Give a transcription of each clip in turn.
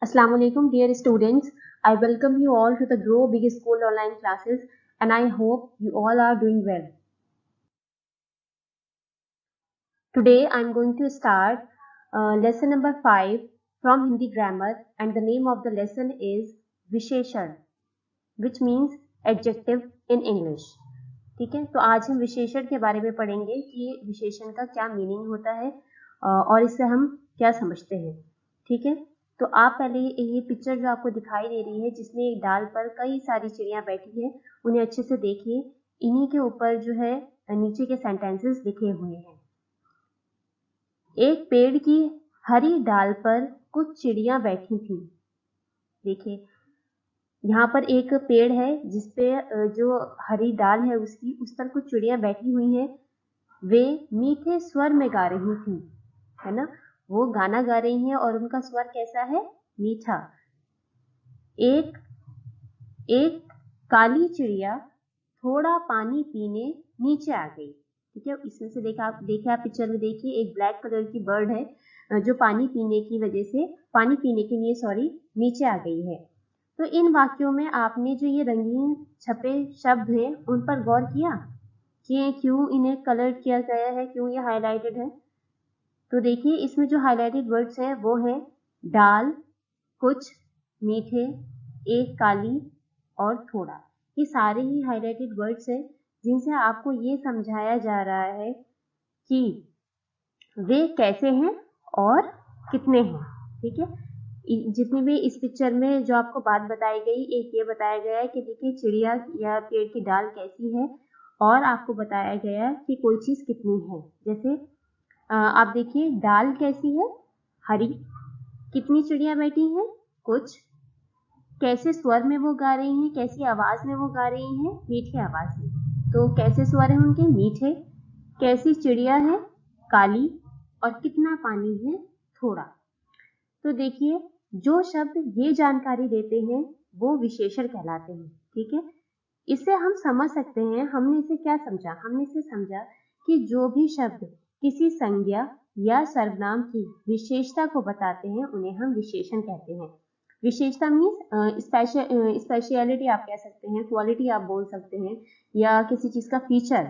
Assalamu alaikum, dear students. I welcome you all to the Grow Big School online classes, and I hope you all are doing well. Today I am going to start lesson number 5 from Hindi grammar, and the name of the lesson is Visheshan, which means adjective in English. ठीक है, तो आज हम विशेषण के बारे में पढ़ेंगे कि विशेषण का क्या मीनिंग होता है और इससे हम क्या समझते हैं। ठीक है, तो आप पहले ये पिक्चर जो आपको दिखाई दे रही है जिसमें एक डाल पर कई सारी चिड़िया बैठी है, उन्हें अच्छे से देखिए। इन्हीं के ऊपर जो है नीचे के सेंटेंसेस लिखे हुए हैं। एक पेड़ की हरी डाल पर कुछ चिड़िया बैठी थी। देखिए यहाँ पर एक पेड़ है जिसपे जो हरी डाल है उसकी उस पर कुछ चिड़िया बैठी हुई हैं। वे मीठे स्वर में गा रही थी, है ना। वो गाना गा रही हैं और उनका स्वर कैसा है? मीठा। एक एक काली चिड़िया थोड़ा पानी पीने नीचे आ गई। ठीक है, इसमें से देखा आप पिक्चर में देखिए एक ब्लैक कलर की बर्ड है जो पानी पीने के लिए नीचे आ गई है। तो इन वाक्यों में आपने जो ये रंगीन छपे शब्द हैं उन पर गौर किया कि क्यों इन्हें कलर किया गया है, क्यों ये हाईलाइटेड है। तो देखिए इसमें जो हाईलाइटेड वर्ड्स हैं वो है डाल, कुछ, मीठे, एक काली और थोड़ा। ये सारे ही हाईलाइटेड वर्ड्स हैं जिनसे आपको ये समझाया जा रहा है कि वे कैसे हैं और कितने हैं। ठीक है, जितनी भी इस पिक्चर में जो आपको बात बताई गई, एक ये बताया गया है कि देखिए चिड़िया या पेड़ की डाल कैसी है और आपको बताया गया कि कोई चीज कितनी है। जैसे आप देखिए डाल कैसी है? हरी। कितनी चिड़िया बैठी हैं? कुछ। कैसे स्वर में वो गा रही हैं, कैसी आवाज में वो गा रही हैं? मीठी आवाज में। तो कैसे स्वर है उनके? मीठे। कैसी चिड़िया है? काली। और कितना पानी है? थोड़ा। तो देखिए जो शब्द ये जानकारी देते हैं वो विशेषण कहलाते हैं। ठीक है, इससे हम समझ सकते हैं, हमने इसे क्या समझा? हमने इसे समझा कि जो भी शब्द किसी संज्ञा या सर्वनाम की विशेषता को बताते हैं उन्हें हम विशेषण कहते हैं। विशेषता मीन्स स्पेशलिटी आप कह सकते हैं, क्वालिटी आप बोल सकते हैं, या किसी चीज का फीचर।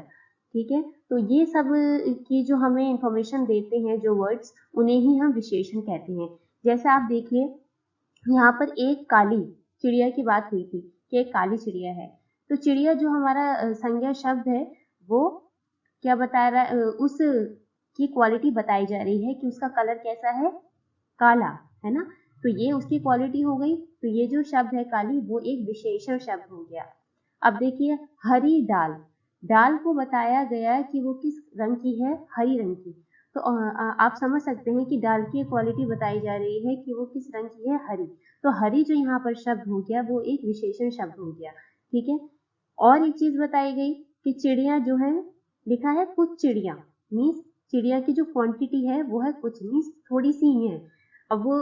ठीक है, तो ये सब की जो हमें इंफॉर्मेशन देते हैं जो वर्ड्स, उन्हें ही हम विशेषण कहते हैं। जैसे आप देखिए यहाँ पर एक काली चिड़िया की बात हुई थी कि एक काली चिड़िया है। तो चिड़िया जो हमारा संज्ञा शब्द है वो क्या बता रहा है? उस की क्वालिटी बताई जा रही है कि उसका कलर कैसा है? काला, है ना। तो ये उसकी क्वालिटी हो गई। तो ये जो शब्द है काली वो एक विशेषण शब्द हो गया। अब देखिए हरी डाल, डाल को बताया गया कि वो किस रंग की है? हरी रंग की। तो आप समझ सकते हैं कि डाल की क्वालिटी बताई जा रही है कि वो किस रंग की है? हरी। तो हरी जो यहाँ पर शब्द हो गया वो एक विशेषण शब्द हो गया। ठीक है, और एक चीज बताई गई कि चिड़िया जो है, लिखा है कुछ चिड़िया, मीन्स चिड़िया की जो क्वांटिटी है वो है कुछ, मीन्स थोड़ी सी ही है। अब वो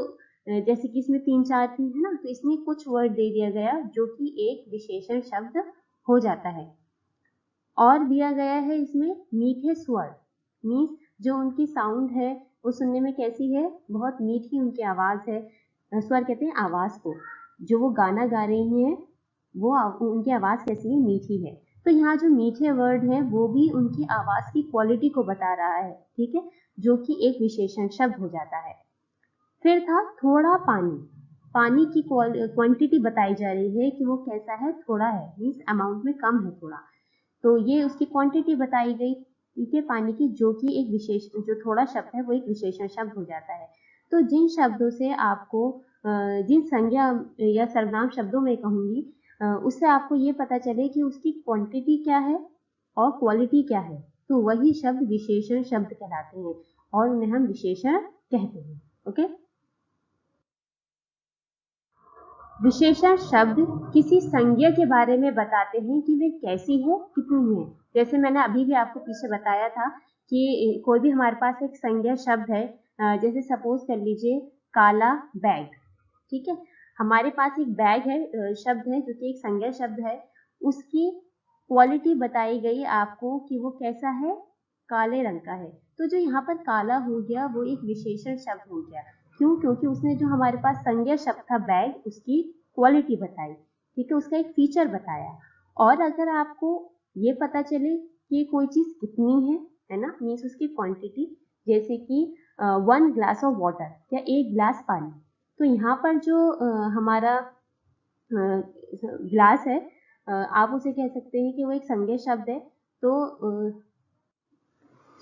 जैसे कि इसमें 3-4 थी, है ना, तो इसमें कुछ वर्ड दे दिया गया जो कि एक विशेषण शब्द हो जाता है। और दिया गया है इसमें मीठे स्वर, मीन्स जो उनकी साउंड है वो सुनने में कैसी है? बहुत मीठी उनकी आवाज है। स्वर कहते हैं आवाज को। जो वो गाना गा रही हैं वो उनकी आवाज कैसी है? मीठी है। तो यहाँ जो मीठे वर्ड है वो भी उनकी आवाज की क्वालिटी को बता रहा है। ठीक है, जो कि एक विशेषण शब्द हो जाता है। फिर था थोड़ा पानी, पानी की क्वांटिटी बताई जा रही है कि वो कैसा है? थोड़ा है, मीन्स अमाउंट में कम है थोड़ा। तो ये उसकी क्वांटिटी बताई गई, ठीक है, पानी की, जो कि एक विशेष, जो थोड़ा शब्द है वो एक विशेषण शब्द हो जाता है। तो जिन शब्दों से आपको जिन संज्ञा या सर्वनाम शब्दों में कहूंगी उससे आपको ये पता चले कि उसकी क्वांटिटी क्या है और क्वालिटी क्या है, तो वही शब्द विशेषण शब्द कहलाते हैं और उन्हें हम विशेषण कहते हैं। ओके, विशेषण शब्द किसी संज्ञा के बारे में बताते हैं कि वे कैसी है, कितनी है। जैसे मैंने अभी भी आपको पीछे बताया था कि कोई भी हमारे पास एक संज्ञा शब्द है, जैसे सपोज कर लीजिए काला बैग। ठीक है, हमारे पास एक बैग है, शब्द है जो कि एक संज्ञा शब्द है। उसकी क्वालिटी बताई गई आपको कि वो कैसा है? काले रंग का है। तो जो यहाँ पर काला हो गया वो एक विशेषण शब्द हो गया। क्यों? क्योंकि उसने जो हमारे पास संज्ञा शब्द था बैग, उसकी क्वालिटी बताई, ठीक है, उसका एक फीचर बताया। और अगर आपको ये पता चले कि कोई चीज कितनी है ना, मीन्स उसकी क्वांटिटी, जैसे कि 1 ग्लास ऑफ वाटर या 1 ग्लास पानी, तो यहाँ पर जो हमारा ग्लास है, आप उसे कह सकते हैं कि वो एक संज्ञा शब्द है। तो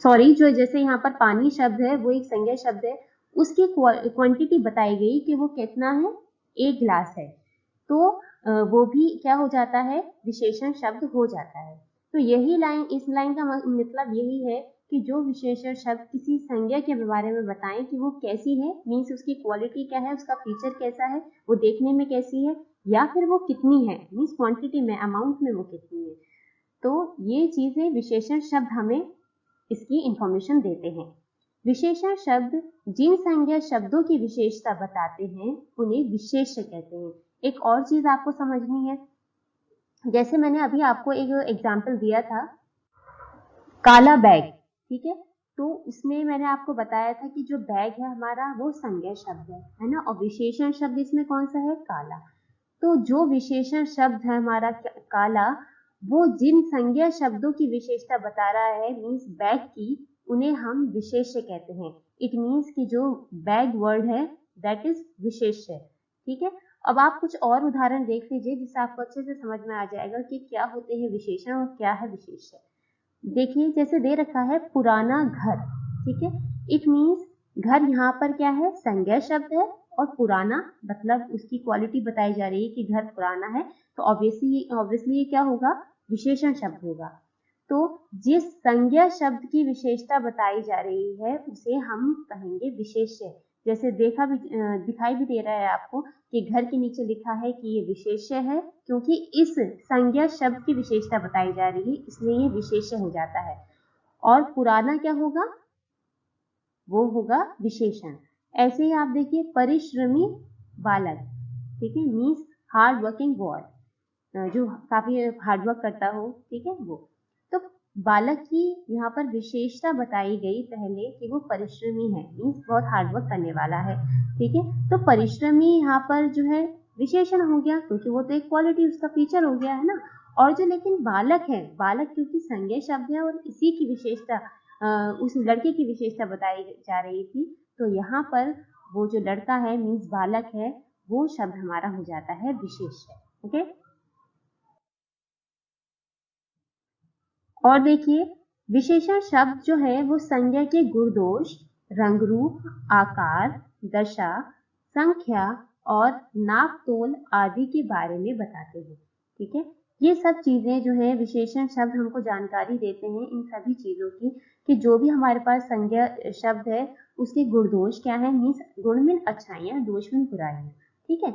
सॉरी, जो जैसे यहाँ पर पानी शब्द है वो एक संज्ञा शब्द है, उसकी क्वांटिटी बताई गई कि वो कितना है, 1 ग्लास है, तो वो भी क्या हो जाता है, विशेषण शब्द हो जाता है। तो यही लाइन, इस लाइन का मतलब यही है कि जो विशेषण शब्द किसी संज्ञा के बारे में बताएं कि वो कैसी है, मीन्स उसकी क्वालिटी क्या है, उसका फीचर कैसा है, वो देखने में कैसी है, या फिर वो कितनी है, मीन्स क्वांटिटी में, अमाउंट में वो कितनी है। तो ये चीजें विशेषण शब्द हमें इसकी इंफॉर्मेशन देते हैं। विशेषण शब्द जिन संज्ञा शब्दों की विशेषता बताते हैं उन्हें विशेष्य कहते हैं। एक और चीज आपको समझनी है, जैसे मैंने अभी आपको एक एग्जाम्पल दिया था, काला बैग, ठीक है, तो उसमें मैंने आपको बताया था कि जो बैग है हमारा वो संज्ञा शब्द है ना, और विशेषण शब्द इसमें कौन सा है, काला। तो जो विशेषण शब्द है हमारा काला, वो जिन संज्ञा शब्दों की विशेषता बता रहा है, मीन्स बैग की, उन्हें हम विशेष्य कहते हैं। इट मीन्स कि जो बैग वर्ड है दैट इज विशेष्य, ठीक है। अब आप कुछ और उदाहरण देख लीजिए जिससे आपको अच्छे से समझ में आ जाएगा कि क्या होते हैं विशेषण और क्या है विशेष्य। देखिए, जैसे दे रखा है पुराना घर, ठीक है, इट मीन्स घर यहाँ पर क्या है, संज्ञा शब्द है, और पुराना मतलब उसकी क्वालिटी बताई जा रही है कि घर पुराना है, तो ऑब्वियसली ये क्या होगा, विशेषण शब्द होगा। तो जिस संज्ञा शब्द की विशेषता बताई जा रही है उसे हम कहेंगे विशेष्य। जैसे दिखाई भी दे रहा है आपको कि घर के नीचे लिखा है कि ये विशेष्य है, क्योंकि इस संज्ञा शब्द की विशेषता बताई जा रही है, इसलिए ये विशेष्य हो जाता है। और पुराना क्या होगा, वो होगा विशेषण। ऐसे ही आप देखिए परिश्रमी बालक, ठीक है, मीन्स हार्ड वर्किंग बॉय, जो काफी हार्ड वर्क करता हो, ठीक है, वो। तो बालक की यहाँ पर विशेषता बताई गई पहले कि वो परिश्रमी है, मीन्स बहुत हार्ड वर्क करने वाला है, ठीक है। तो परिश्रमी यहाँ पर जो है विशेषण हो गया, क्योंकि वो तो एक क्वालिटी, उसका फीचर हो गया है ना। और जो लेकिन बालक है, बालक क्योंकि संज्ञा शब्द है और इसी की विशेषता, उस लड़के की विशेषता बताई जा रही थी, तो यहाँ पर वो जो लड़का है मीन्स बालक है, वो शब्द हमारा हो जाता है विशेष्य, ओके। और देखिए, विशेषण शब्द जो है वो संज्ञा के गुणदोष, रंग रूप, आकार, दशा, संख्या और नाप तोल आदि के बारे में बताते हैं, ठीक है। ये सब चीजें जो है विशेषण शब्द हमको जानकारी देते हैं इन सभी चीजों की, कि जो भी हमारे पास संज्ञा शब्द है उसके गुणदोष क्या है, मीन्स गुण में अच्छाइयाँ, दोष में बुराइयाँ, ठीक है।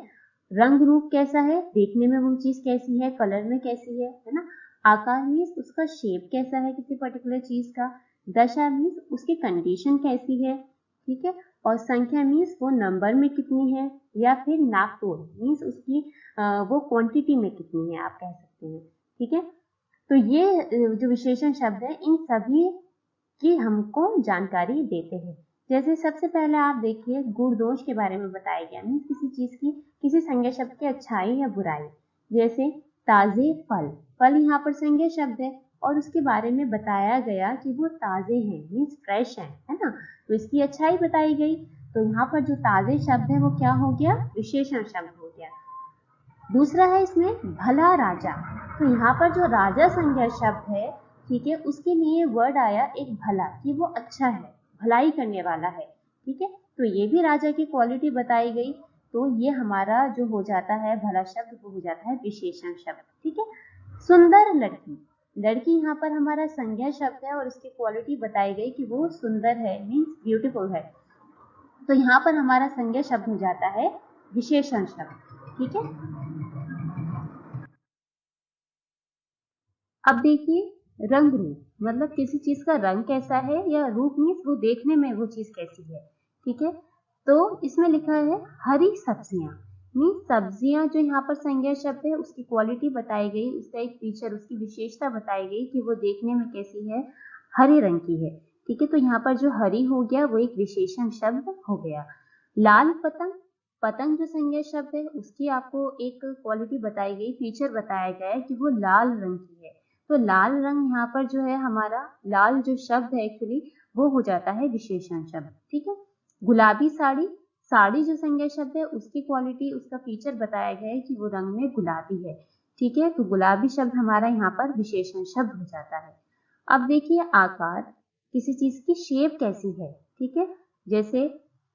रंग रूप कैसा है, देखने में वो चीज कैसी है, कलर में कैसी है ना। आकार मीन्स उसका शेप कैसा है किसी पर्टिकुलर चीज का। दशा मीन्स उसकी कंडीशन कैसी है, ठीक है। और संख्या मीन्स वो नंबर में कितनी है, या फिर नापतोल मीन्स उसकी वो क्वांटिटी में कितनी है, आप कह सकते हैं, ठीक है। तो ये जो विशेषण शब्द है इन सभी की हमको जानकारी देते हैं। जैसे सबसे पहले आप देखिए गुण दोष के बारे में बताया गया, मीन्स किसी चीज की, किसी संज्ञा शब्द की अच्छाई या बुराई। जैसे ताजे फल, फल यहाँ पर संज्ञा शब्द है और उसके बारे में बताया गया कि वो ताजे हैं, मीन्स फ्रेश है ना, तो इसकी अच्छाई बताई गई। तो यहाँ पर जो ताजे शब्द है वो क्या हो गया, विशेषण शब्द हो गया। दूसरा है इसमें भला राजा, तो यहाँ पर जो राजा संज्ञा शब्द है, ठीक है, उसके लिए वर्ड आया एक भला, कि वो अच्छा है, भलाई करने वाला है, ठीक है। तो ये भी राजा की क्वालिटी बताई गई, तो ये हमारा जो हो जाता है भला शब्द, वो हो जाता है विशेषण शब्द, ठीक है। सुंदर लड़की, लड़की यहाँ पर हमारा संज्ञा शब्द है और उसकी क्वालिटी बताई गई कि वो सुंदर है, मीन्स ब्यूटीफुल है, तो यहाँ पर हमारा संज्ञा शब्द हो जाता है विशेषण शब्द, ठीक है। अब देखिए रंग रूप, मतलब किसी चीज का रंग कैसा है, या रूप मीन्स वो देखने में वो चीज कैसी है, ठीक है। तो इसमें लिखा है हरी सब्जियां, मीन्स सब्जियां जो यहाँ पर संज्ञा शब्द है उसकी क्वालिटी बताई गई, उसका एक फीचर, उसकी विशेषता बताई गई कि वो देखने में कैसी है, हरे रंग की है, ठीक है। तो यहाँ पर जो हरी हो गया वो एक विशेषण शब्द हो गया। लाल पतंग, पतंग जो संज्ञा शब्द है उसकी आपको एक क्वालिटी बताई गई, फीचर बताया गया है कि वो लाल रंग की है। तो लाल रंग यहाँ पर जो है हमारा, लाल जो शब्द है एक्चुअली वो हो जाता है विशेषण शब्द। ठीक है। गुलाबी साड़ी, साड़ी जो संज्ञा शब्द है उसकी क्वालिटी, उसका फीचर बताया गया है कि वो रंग में गुलाबी है। ठीक है। तो गुलाबी शब्द हमारा यहाँ पर विशेषण शब्द हो जाता है। अब देखिए आकार, किसी चीज की शेप कैसी है। ठीक है। जैसे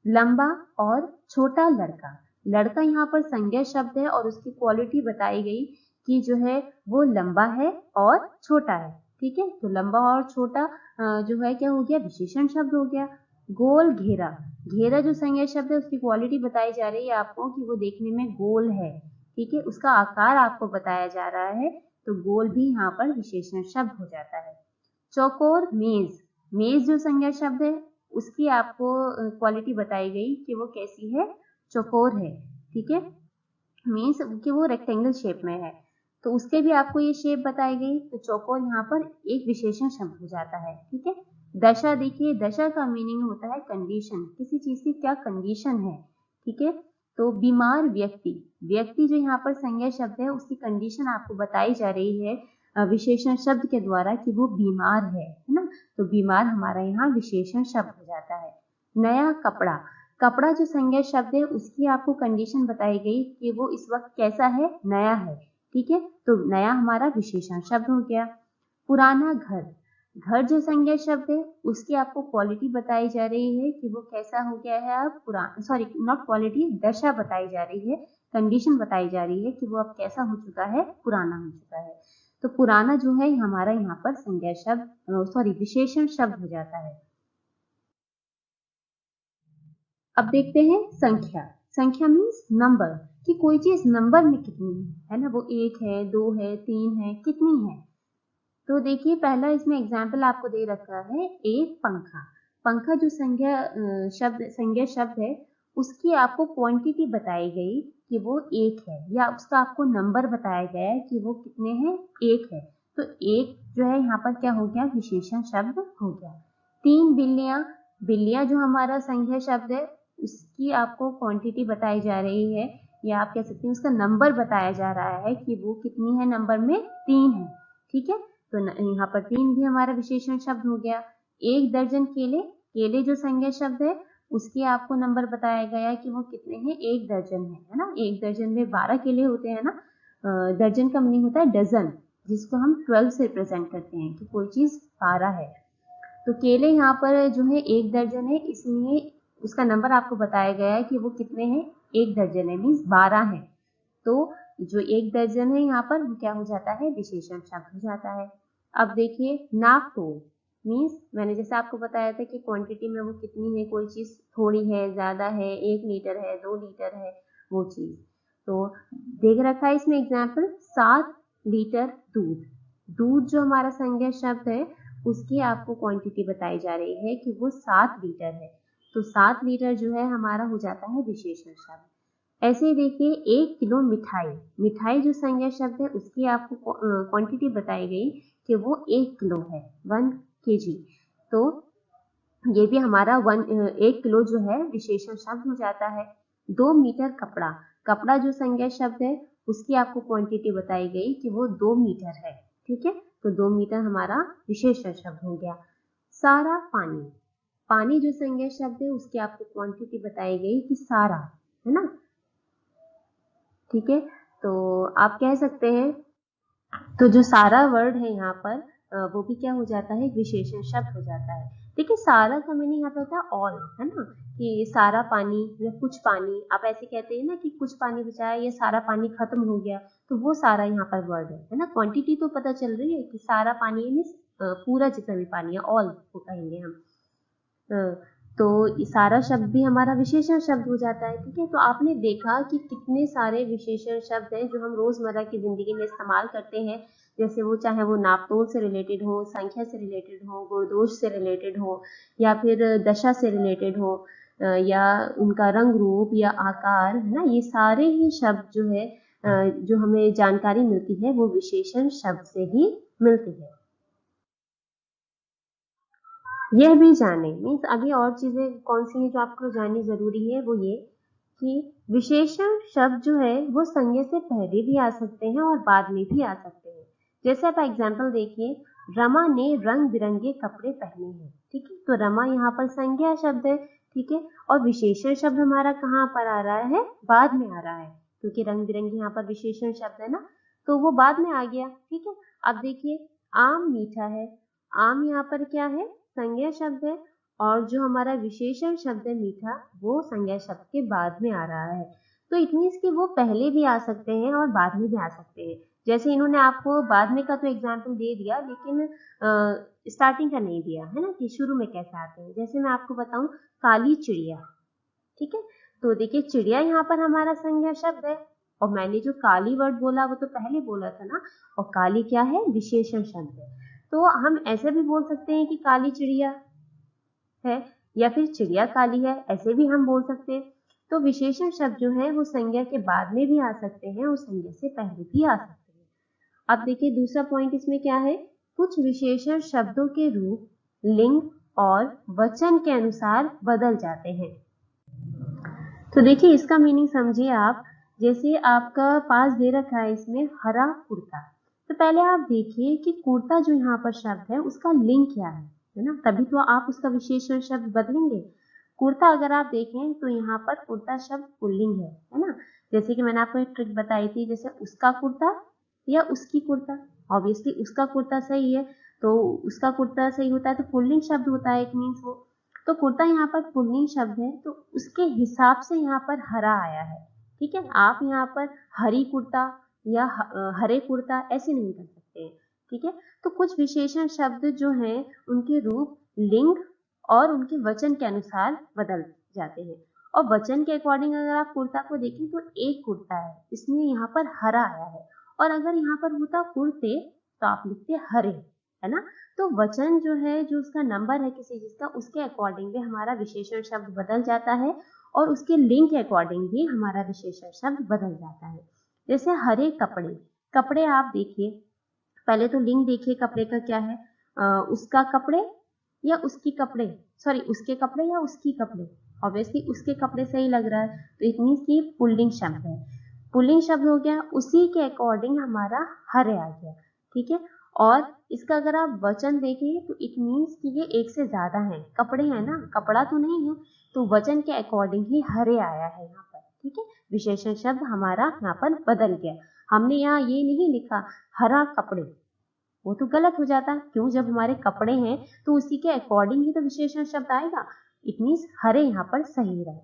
लंबा और छोटा लड़का, लड़का यहाँ पर संज्ञा शब्द है और उसकी क्वालिटी बताई गई कि जो है वो लंबा है और छोटा है। ठीक है। तो लंबा और छोटा जो है क्या हो गया, विशेषण शब्द हो गया। गोल घेरा, घेरा जो संज्ञा शब्द है उसकी क्वालिटी बताई जा रही है आपको कि वो देखने में गोल है। ठीक है। उसका आकार आपको बताया जा रहा है, तो गोल भी यहाँ पर विशेषण शब्द हो जाता है। चौकोर मेज, मेज जो संज्ञा शब्द है उसकी आपको क्वालिटी बताई गई कि वो कैसी है, चौकोर है। ठीक है। मीन्स कि वो रेक्टेंगल शेप में है, तो उसके भी आपको ये शेप बताई गई, तो चौकोर यहाँ पर एक विशेषण शब्द हो जाता है। ठीक है। दशा, देखिए दशा का मीनिंग होता है कंडीशन, किसी चीज की क्या कंडीशन है। ठीक है। तो बीमार व्यक्ति, व्यक्ति जो यहाँ पर संज्ञा शब्द है उसकी कंडीशन आपको बताई जा रही है विशेषण शब्द के द्वारा कि वो बीमार है ना। तो बीमार हमारा यहाँ विशेषण शब्द हो जाता है। नया कपड़ा, कपड़ा जो संज्ञा शब्द है उसकी आपको कंडीशन बताई गई कि वो इस वक्त कैसा है, नया है। ठीक है। तो नया हमारा विशेषण शब्द हो गया। पुराना घर, घर जो संज्ञा शब्द है उसकी आपको क्वालिटी बताई जा रही है कि वो कैसा हो गया है, अब पुराना, सॉरी नॉट क्वालिटी, दशा बताई जा रही है, कंडीशन बताई जा रही है कि वो अब कैसा हो चुका है, पुराना हो चुका है। तो पुराना जो है हमारा यहाँ पर संज्ञा शब्द, सॉरी विशेषण शब्द हो जाता है। अब देखते हैं संख्या, संख्या मीन्स नंबर, कि कोई चीज नंबर में कितनी है ना, वो एक है, दो है, तीन है, कितनी है। तो देखिए पहला इसमें एग्जाम्पल आपको दे रखा है, एक पंखा, पंखा जो संज्ञा शब्द है उसकी आपको क्वांटिटी बताई गई कि वो एक है, या उसका आपको नंबर बताया गया है कि वो कितने हैं, एक है। तो एक जो है यहाँ पर क्या हो गया, विशेषण शब्द हो गया। तीन बिल्लियां, बिल्लियां जो हमारा संज्ञा शब्द है उसकी आपको क्वांटिटी बताई जा रही है, या आप कह सकते हैं उसका नंबर बताया जा रहा है कि वो कितनी है, नंबर में तीन है। ठीक है। तो यहाँ पर तीन भी हमारा विशेषण शब्द हो गया। एक दर्जन केले, केले जो संज्ञा शब्द है उसके आपको नंबर बताया गया कि वो कितने हैं, एक दर्जन है ना। एक दर्जन में 12 केले होते हैं ना। दर्जन का मीनिंग होता है डजन, जिसको हम 12 से रिप्रेजेंट करते हैं कि कोई चीज 12 है। तो केले यहाँ पर जो है एक दर्जन है, इसलिए उसका नंबर आपको बताया गया है कि वो कितने हैं, एक दर्जन है, मीन्स 12 है। तो जो एक दर्जन है यहाँ पर वो क्या हो जाता है, विशेषण शब्द हो जाता है। अब देखिए नाप तोल, मीन्स मैंने जैसे आपको बताया था कि क्वांटिटी में वो कितनी है, कोई चीज थोड़ी है, ज्यादा है, 1 लीटर है, 2 लीटर है, वो चीज। तो देख रखा है इसमें एग्जाम्पल, 7 लीटर दूध, दूध जो हमारा संज्ञा शब्द है उसकी आपको क्वांटिटी बताई जा रही है कि वो 7 लीटर है। तो 7 लीटर जो है हमारा हो जाता है विशेषण शब्द। ऐसे ही देखिए 1 किलो मिठाई, मिठाई जो संज्ञा शब्द है उसकी आपको क्वांटिटी बताई गई कि वो 1 किलो है, 1 kg। तो ये भी हमारा 1 किलो जो है विशेषण शब्द हो जाता है। 2 मीटर कपड़ा, कपड़ा जो संज्ञा शब्द है उसकी आपको क्वांटिटी बताई गई कि वो 2 मीटर है। ठीक है। तो 2 मीटर हमारा विशेषण शब्द हो गया। सारा पानी, पानी जो संज्ञा शब्द है उसकी आपको क्वांटिटी बताई गई कि सारा, है ना। ठीक है। तो आप कह सकते हैं, तो जो सारा वर्ड है यहाँ पर वो भी क्या हो जाता है, विशेषण शब्द हो जाता है। देखिए सारा का मीनिंग यहाँ पे होता है ऑल, है ना, कि सारा पानी या कुछ पानी, आप ऐसे कहते हैं ना कि कुछ पानी बचा है या सारा पानी खत्म हो गया, तो वो सारा यहाँ पर वर्ड है ना। क्वांटिटी तो पता चल रही है कि सारा पानी मीन्स पूरा जितना भी पानी है, ऑल को कहेंगे हम। तो सारा शब्द भी हमारा विशेषण शब्द हो जाता है। ठीक है। तो आपने देखा कि कितने सारे विशेषण शब्द हैं जो हम रोजमर्रा की जिंदगी में इस्तेमाल करते हैं, जैसे वो चाहे वो नापतोल से रिलेटेड हो, संख्या से रिलेटेड हो, गुणदोष से रिलेटेड हो, या फिर दशा से रिलेटेड हो, या उनका रंग रूप या आकार, है ना। ये सारे ही शब्द जो है जो हमें जानकारी मिलती है वो विशेषण शब्द से ही मिलती है। यह भी जाने मीन्स अभी और चीजें कौन सी है जो आपको जाननी जरूरी है, वो ये कि विशेषण शब्द जो है वो संज्ञा से पहले भी आ सकते हैं और बाद में भी आ सकते हैं। जैसे आप एग्जाम्पल देखिए, रमा ने रंग बिरंगे कपड़े पहने हैं, ठीक है, तो रमा यहाँ पर संज्ञा शब्द है, ठीक है, और विशेषण शब्द हमारा कहाँ पर आ रहा है, बाद में आ रहा है, क्योंकि रंग बिरंगे यहाँ पर विशेषण शब्द है ना, तो वो बाद में आ गया, ठीक है। अब देखिए, आम मीठा है, आम यहाँ पर क्या है, संज्ञा शब्द है, और जो हमारा विशेषण शब्द है मीठा, वो संज्ञा शब्द के बाद में आ रहा है। तो इट मीन्स कि वो पहले भी आ सकते हैं और बाद में भी आ सकते हैं। जैसे इन्होंने आपको बाद में का तो एग्जाम्पल दे दिया, लेकिन स्टार्टिंग का नहीं दिया है ना, कि शुरू में कैसे आते हैं। जैसे मैं आपको बताऊं, काली चिड़िया, ठीक है, तो देखिए चिड़िया यहाँ पर हमारा संज्ञा शब्द है, और मैंने जो काली वर्ड बोला वो तो पहले बोला था ना, और काली क्या है, विशेषण शब्द है। तो हम ऐसे भी बोल सकते हैं कि काली चिड़िया है, या फिर चिड़िया काली है, ऐसे भी हम बोल सकते हैं। तो विशेषण शब्द जो है वो संज्ञा के बाद में भी आ सकते हैं और संज्ञा से पहले भी आ सकते हैं। अब देखिए दूसरा पॉइंट इसमें क्या है, कुछ विशेषण शब्दों के रूप लिंग और वचन के अनुसार बदल जाते हैं। तो देखिए इसका मीनिंग समझिए आप, जैसे आपका पास दे रखा है इसमें हरा कुर्ता, तो पहले आप देखिए कि कुर्ता जो यहाँ पर शब्द है उसका लिंग क्या है ना, तभी तो आप उसका विशेषण शब्द बदलेंगे। कुर्ता अगर आप देखें तो यहाँ पर कुर्ता शब्द पुल्लिंग है ना, जैसे कि मैंने आपको एक ट्रिक बताई थी, जैसे उसका कुर्ता या उसकी कुर्ता, ऑब्वियसली उसका कुर्ता सही है, तो उसका कुर्ता सही होता है तो पुल्लिंग शब्द होता है, इट मीन्स वो, तो कुर्ता यहाँ पर पुल्लिंग शब्द है, तो उसके हिसाब से यहाँ पर हरा आया है, ठीक है। आप यहाँ पर हरी कुर्ता या हरे कुर्ता ऐसे नहीं कर सकते हैं, ठीक है। तो कुछ विशेषण शब्द जो हैं उनके रूप लिंग और उनके वचन के अनुसार बदल जाते हैं, और वचन के अकॉर्डिंग अगर आप कुर्ता को देखें तो एक कुर्ता है, इसमें यहाँ पर हरा आया है, और अगर यहाँ पर होता कुर्ते तो आप लिखते हरे, है ना। तो वचन जो है, जो उसका नंबर है किसी चीज का, उसके अकॉर्डिंग भी हमारा विशेषण शब्द बदल जाता है, और उसके लिंग के अकॉर्डिंग भी हमारा विशेषण शब्द बदल जाता है। जैसे हरे कपड़े, कपड़े आप देखिए, पहले तो लिंग देखिए कपड़े का क्या है, उसका कपड़े या उसकी कपड़े, सॉरी उसके कपड़े या उसकी कपड़े, ऑब्वियसली उसके कपड़े सही लग रहा है, तो इट मीन्स कि पुल्लिंग शब्द है, पुल्लिंग शब्द हो गया, उसी के अकॉर्डिंग हमारा हरे आ गया, ठीक है। और इसका अगर आप वचन देखें तो इट मीन्स कि ये एक से ज्यादा है, कपड़े हैं ना, कपड़ा तो नहीं है, तो वचन के अकॉर्डिंग ही हरे आया है यहाँ पर, ठीक है। विशेषण शब्द हमारा यहाँ पर बदल गया, हमने यहाँ ये नहीं लिखा हरा कपड़े, वो तो गलत हो जाता, क्यों, जब हमारे कपड़े हैं तो उसी के अकॉर्डिंग ही तो विशेषण शब्द आएगा, इट मीन्स हरे यहाँ पर सही रहे।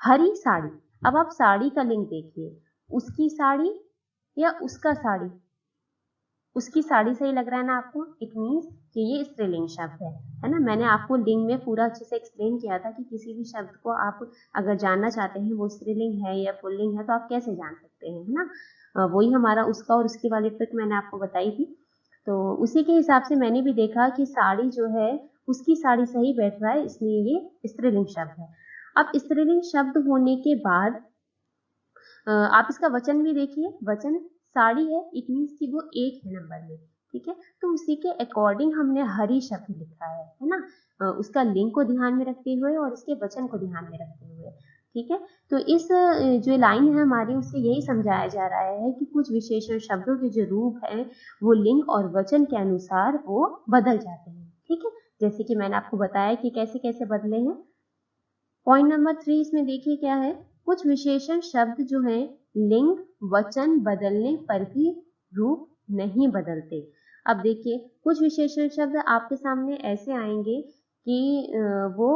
हरी साड़ी, अब आप साड़ी का लिंग देखिए, उसकी साड़ी या उसका साड़ी, उसकी साड़ी सही लग रहा है ना आपको, इट मीन्स कि ये स्त्रीलिंग शब्द है ना। मैंने आपको लिंग में पूरा अच्छे से एक्सप्लेन किया था कि किसी भी शब्द को आप अगर जानना चाहते हैं वो स्त्रीलिंग है या पुल्लिंग है तो आप कैसे जान सकते हैं, है ना। वही हमारा उसका और उसकी वाली ट्रिक मैंने आपको बताई थी, तो उसी के हिसाब से मैंने भी देखा कि साड़ी जो है उसकी साड़ी सही बैठ रहा है, इसलिए ये स्त्रीलिंग शब्द है। अब स्त्रीलिंग शब्द होने के बाद आप इसका वचन भी देखिए, वचन साड़ी है, इट मीन्स कि वो एक है नंबर में, ठीक है, तो उसी के अकॉर्डिंग हमने हरी शब्द लिखा है ना, उसका लिंग को ध्यान में रखते हुए और इसके वचन को ध्यान में रखते हुए, ठीक है। तो इस जो लाइन है हमारी, उससे यही समझाया जा रहा है कि कुछ विशेषण शब्दों के जो रूप है वो लिंग और वचन के अनुसार वो बदल जाते हैं, ठीक है, जैसे कि मैंने आपको बताया कि कैसे कैसे बदले हैं। पॉइंट नंबर 3 इसमें देखिए क्या है, कुछ विशेषण शब्द जो है लिंग वचन बदलने पर भी रूप नहीं बदलते। अब देखिए कुछ विशेषण शब्द आपके सामने ऐसे आएंगे कि वो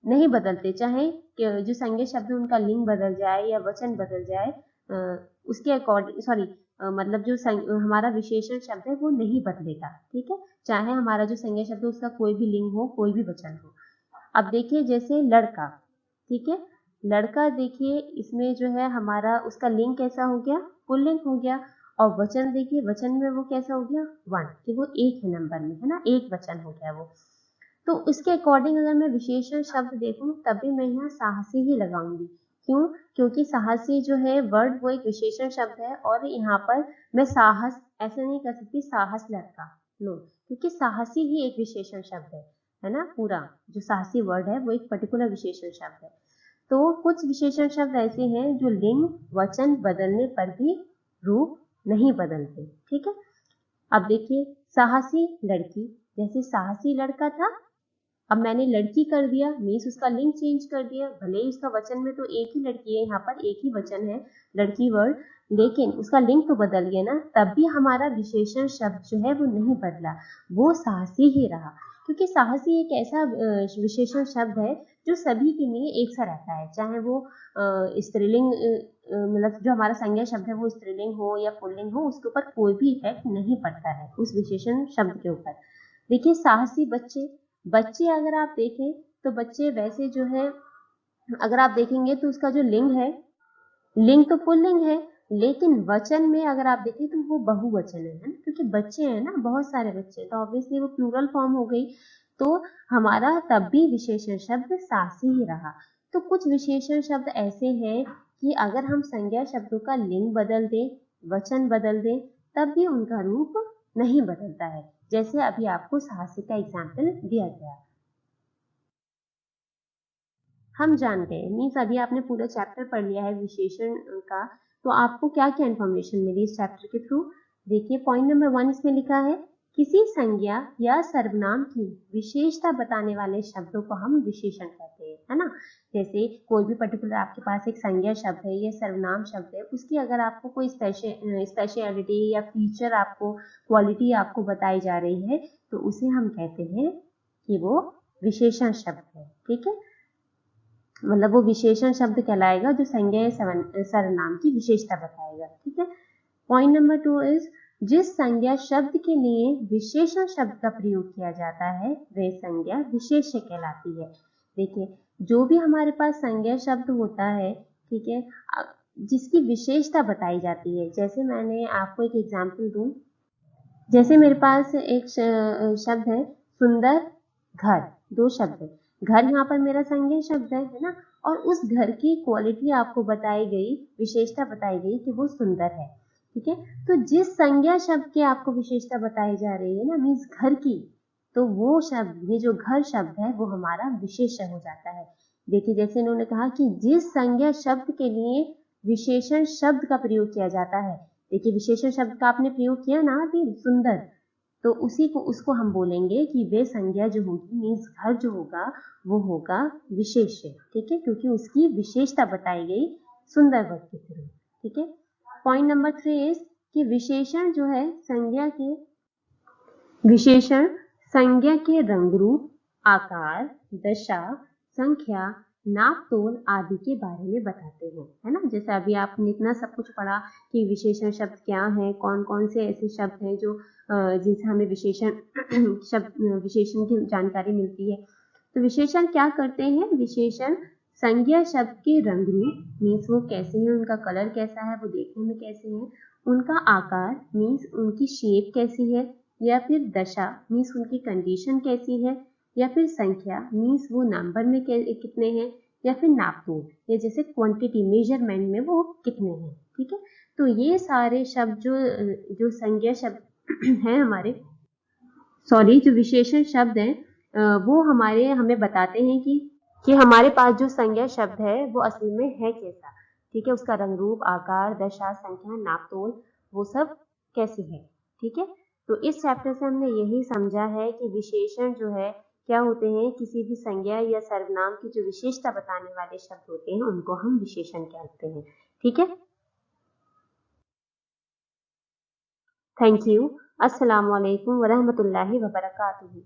नहीं बदलते, चाहे जो संज्ञा शब्द है उनका लिंग बदल जाए या वचन बदल जाए, उसके अकॉर्डिंग, सॉरी, मतलब जो हमारा विशेषण शब्द है वो नहीं बदलेगा, ठीक है, चाहे हमारा जो संज्ञा शब्द है उसका कोई भी लिंग हो, कोई भी वचन हो। अब देखिए जैसे लड़का, ठीक है, लड़का देखिए इसमें जो है हमारा उसका लिंग कैसा हो गया, पुल्लिंग हो गया, और वचन देखिए, वचन में वो कैसा हो गया, वन, कि वो एक है नंबर में, है ना, एक वचन हो गया वो। तो उसके अकॉर्डिंग अगर मैं विशेषण शब्द देखूं तब भी मैं यहाँ साहसी ही लगाऊंगी, क्यों, क्योंकि साहसी जो है वर्ड वो एक विशेषण शब्द है, और यहाँ पर मैं साहस ऐसे नहीं कर सकती साहस लड़का, नो, क्योंकि साहसी ही एक विशेषण शब्द है, है ना, पूरा जो साहसी वर्ड है वो एक पर्टिकुलर विशेषण शब्द है। तो कुछ विशेषण शब्द ऐसे हैं जो लिंग वचन बदलने पर भी रूप नहीं बदलते। ठीक है, अब देखिए साहसी लड़की, जैसे साहसी लड़का था, अब मैंने लड़की कर दिया, मीन्स उसका लिंग चेंज कर दिया, भले ही उसका वचन में तो एक ही लड़की है, यहाँ पर एक ही वचन है लड़की वर्ड, लेकिन उसका लिंग तो बदल गया ना, तब भी हमारा विशेषण शब्द जो है वो नहीं बदला, वो साहसी ही रहा। क्योंकि साहसी एक ऐसा विशेषण शब्द है जो सभी के लिए एक सा रहता है, चाहे वो स्त्रीलिंग मतलब जो हमारा संज्ञा शब्द है वो स्त्रीलिंग हो या पुल्लिंग हो, उसके ऊपर कोई भी इफेक्ट नहीं पड़ता है उस विशेषण शब्द के ऊपर। देखिए साहसी बच्चे, बच्चे अगर आप देखें तो बच्चे वैसे जो है, अगर आप देखेंगे तो उसका जो लिंग है, लिंग तो पुल्लिंग है, लेकिन वचन में अगर आप देखें तो वो बहुवचन है ना, क्योंकि बच्चे हैं ना, बहुत सारे बच्चे, तो ऑब्वियसली वो प्लूरल फॉर्म हो गई, तो हमारा तब भी विशेषण शब्द साहसी ही रहा। तो कुछ विशेषण शब्द ऐसे हैं कि अगर हम संज्ञा शब्दों का लिंग बदल दें, वचन बदल दें, तब भी उनका रूप नहीं बदलता है, जैसे अभी आपको साहसी का एग्जाम्पल दिया गया। हम जानते हैं, मीन्स अभी आपने पूरा चैप्टर पढ़ लिया है विशेषण का, तो आपको क्या क्या इन्फॉर्मेशन मिली इस चैप्टर के थ्रू। देखिए पॉइंट नंबर 1 इसमें लिखा है, किसी संज्ञा या सर्वनाम की विशेषता बताने वाले शब्दों को हम विशेषण कहते हैं, है ना। जैसे कोई भी पर्टिकुलर आपके पास एक संज्ञा शब्द है या सर्वनाम शब्द है, उसकी अगर आपको कोई स्पेशलिटी या फीचर, आपको क्वालिटी आपको बताई जा रही है, तो उसे हम कहते हैं कि वो विशेषण शब्द है। ठीक है, मतलब वो विशेषण शब्द कहलाएगा जो संज्ञा या सर्वनाम की विशेषता बताएगा। ठीक है, पॉइंट नंबर 2 इज, जिस संज्ञा शब्द के लिए विशेषण शब्द का प्रयोग किया जाता है वह संज्ञा विशेष्य कहलाती है। देखिए जो भी हमारे पास संज्ञा शब्द होता है, ठीक है, जिसकी विशेषता बताई जाती है, जैसे मैंने आपको एक एग्जांपल दूं, जैसे मेरे पास एक शब्द है सुंदर घर, दो शब्द है, घर यहाँ पर मेरा संज्ञा शब्द है ना, और उस घर की क्वालिटी आपको बताई गई, विशेषता बताई गई कि वो सुंदर है। ठीक है, तो जिस संज्ञा शब्द की आपको विशेषता बताई जा रही है ना, मीन्स घर की, तो वो शब्द, ये जो घर शब्द है वो हमारा विशेषण हो जाता है। देखिए जैसे इन्होंने कहा कि जिस संज्ञा शब्द के लिए विशेषण शब्द का प्रयोग किया जाता है, देखिए विशेषण शब्द का आपने प्रयोग किया ना अभी, सुंदर, तो उसी को, उसको हम बोलेंगे कि वे संज्ञा जो होगी, मीन्स घर जो होगा वो होगा विशेष्य। ठीक है, क्योंकि उसकी विशेषता बताई गई सुंदर वर्ग के थ्रू। ठीक है, पॉइंट नंबर 3 इज कि विशेषण जो है संज्ञा के, विशेषण संज्ञा के रंग रूप, आकार, दशा, संख्या, नाप तोल आदि के बारे में बताते हैं, है ना। जैसे अभी आपने इतना सब कुछ पढ़ा कि विशेषण शब्द क्या है, कौन कौन से ऐसे शब्द हैं जो जिनसे हमें विशेषण शब्द, विशेषण की जानकारी मिलती है। तो विशेषण क्या करते हैं, विशेषण संज्ञा शब्द के रंग रूप, मीन्स वो कैसे हैं, उनका कलर कैसा है, वो देखने में कैसे हैं, उनका आकार मीन्स उनकी शेप कैसी है, या फिर दशा मीन्स उनकी कंडीशन कैसी है, या फिर संख्या मीन्स वो नंबर में कितने हैं, या फिर नापतोल, या जैसे क्वांटिटी मेजरमेंट में वो कितने हैं। ठीक है, तो ये सारे शब्द जो संज्ञा शब्द हैं हमारे, सॉरी जो विशेषण शब्द हैं, वो हमें बताते हैं कि हमारे पास जो संज्ञा शब्द है वो असल में है कैसा। ठीक है, उसका रंग रूप, आकार, दशा, संख्या, नापतोल, वो सब कैसे है। ठीक है, तो इस चैप्टर से हमने यही समझा है कि विशेषण जो है क्या होते हैं, किसी भी संज्ञा या सर्वनाम की जो विशेषता बताने वाले शब्द होते हैं उनको हम विशेषण कहते हैं। ठीक है, थैंक यू। अस्सलाम वालेकुम वरहमतुल्लाहि वबरकातुहू।